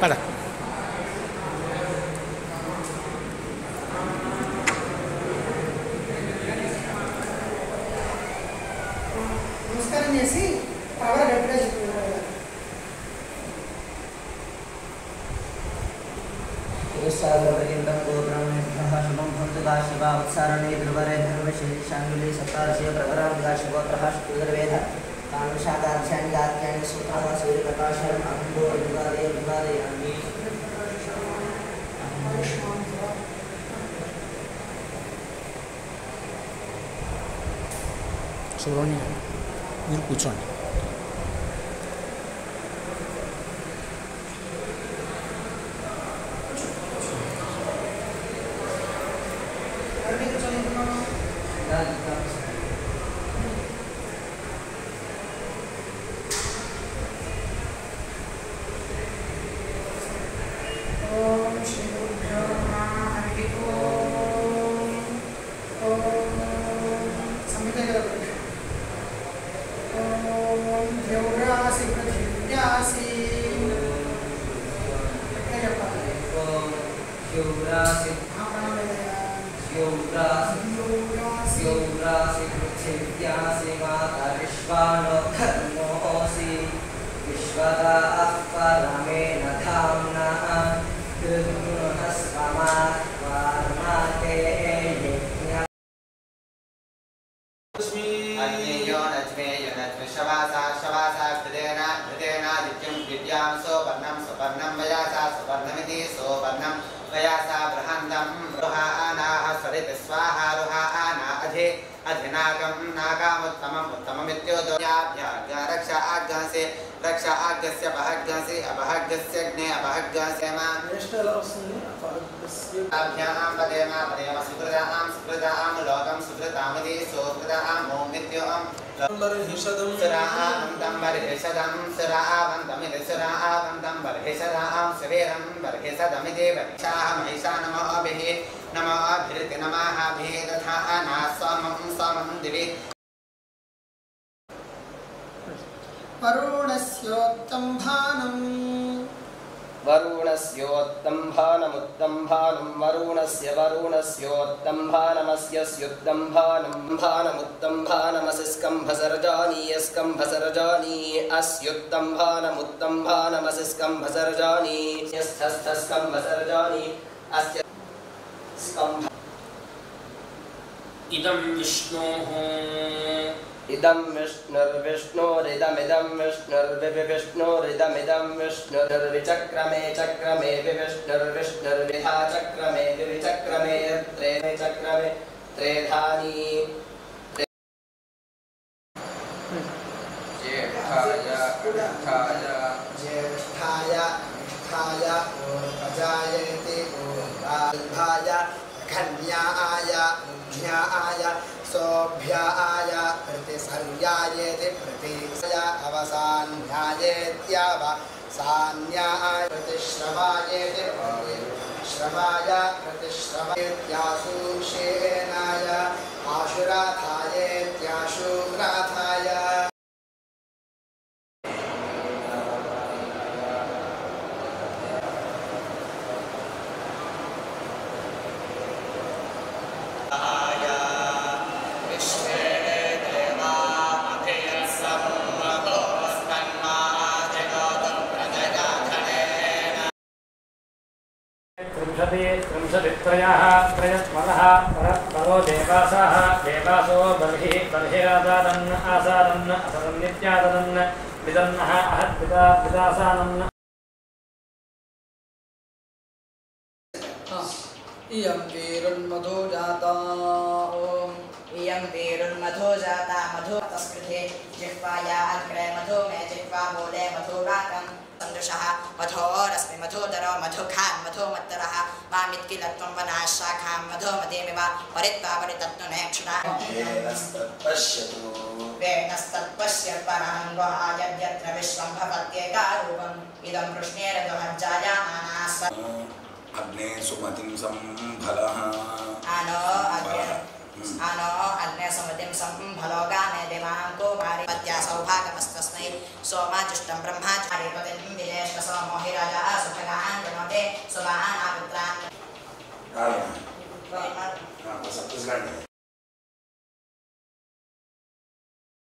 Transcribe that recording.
పద. నమస్కారం చేసి పవర్ గట్టిగా చెప్తున్నారు. सागरपर्यन्तं गोब्राह्मणेभ्यः शुभं भवन्तु दाशिवा उत्सारणे ध्रुवरे धर्मशेषाङ्गुली सप्तादशे प्रवरां दाशिगोत्रः शुक्रवेद कानुषादाध्यानि दात्यानि सूत्रः सूर्यप्रकाशम् अम्बो अभिवादयामि. చూడండి, మీరు కూర్చోండి. रक्षा आज्ञस्य अपहज्ञस्य अपहज्ञस्य ज्ञे अपहज्ञस्य मा अभ्याम पदेम पदेम सुकृतां लोकं सुकृतामदि सोकृतां मोमित्यों बर्हिषदं सुरावन्तं बर्हिषदं सुरावन्तमिति सुरावन्तं बर्हिषदां सुवीरं बर्हिषदमिति बर्हिषाहमहिषा नमो अभिरिति नमः भेदथा ना सोमं सोमं दिवि वरुणस्योत्तम्भानं वरुणस्योत्तम्भानमुत्तम्भानं वरुणस्योत्तम्भानमस्य स्युत्तम्भानमुत्तम्भानमसि स्कम्भसर्जानी स्कम्भसर्जानी अस्युत्तम्भानमुत्तम्भानमसि स्कम्भसर्जानी यस्थस्थस्कम्भसर्जानी अस्य स्कम्भ इदं विष्णोः इदं विष्णुर्विष्णुरिदमिदं विष्णुर्विष्णुरिदमिदं विष्णुर्विचक्रमे चक्रमे विष्णुर्विष्णुर्विधा चक्रमे विचक्रमे त्रे चक्रमे त्रेधानी ज्येष्ठाय निष्ठाय पूर्वजायते पूर्वाल्भाय कन्याय मुख्याय सोभ्याय प्रतिसर्यायेति प्रतिसय अवसान्यायेत्यावसान्याय प्रतिश्रवायेति श्रवाय प्रतिश्रवयेत्याशुषेणाय आशुराथायेत्याशुराथाय त्रिंशतित्रयः त्रयस्मरः परो देवासः देवासो बर्हिरासादन् आसादन् असदन्नित्यादन् विदन्नः अहद्विदासानन् इयं वीरुन्मधो जाता इयं वीरुन्मधो जाता मधु तस्कृते जिह्वाया अग्रे मधु मे जिह्वा मूले मधुराकं सन्दृशः मधोरस्मि मधुदरो मधुखान् मधुमत्तरः मामित्किलत्वं वनाः शाखां मधुमतीमिव परित्वा परितत्नुनेक्षुणा वेणस्तत्पश्य परं गुहायद्यत्र विश्वं भवत्येकारूपम् इदं कृष्णेरदुहज्जायामानाः अग्ने सुमतिं संभलः आनो अग्ने सुमतिं संभलो गाने देवानां कुमारी पत्या सौभागमस्तस्मै सोमाजुष्टं ब्रह्माचारी पतिं विदेश सोमो हि राजा सुभगा सुवान्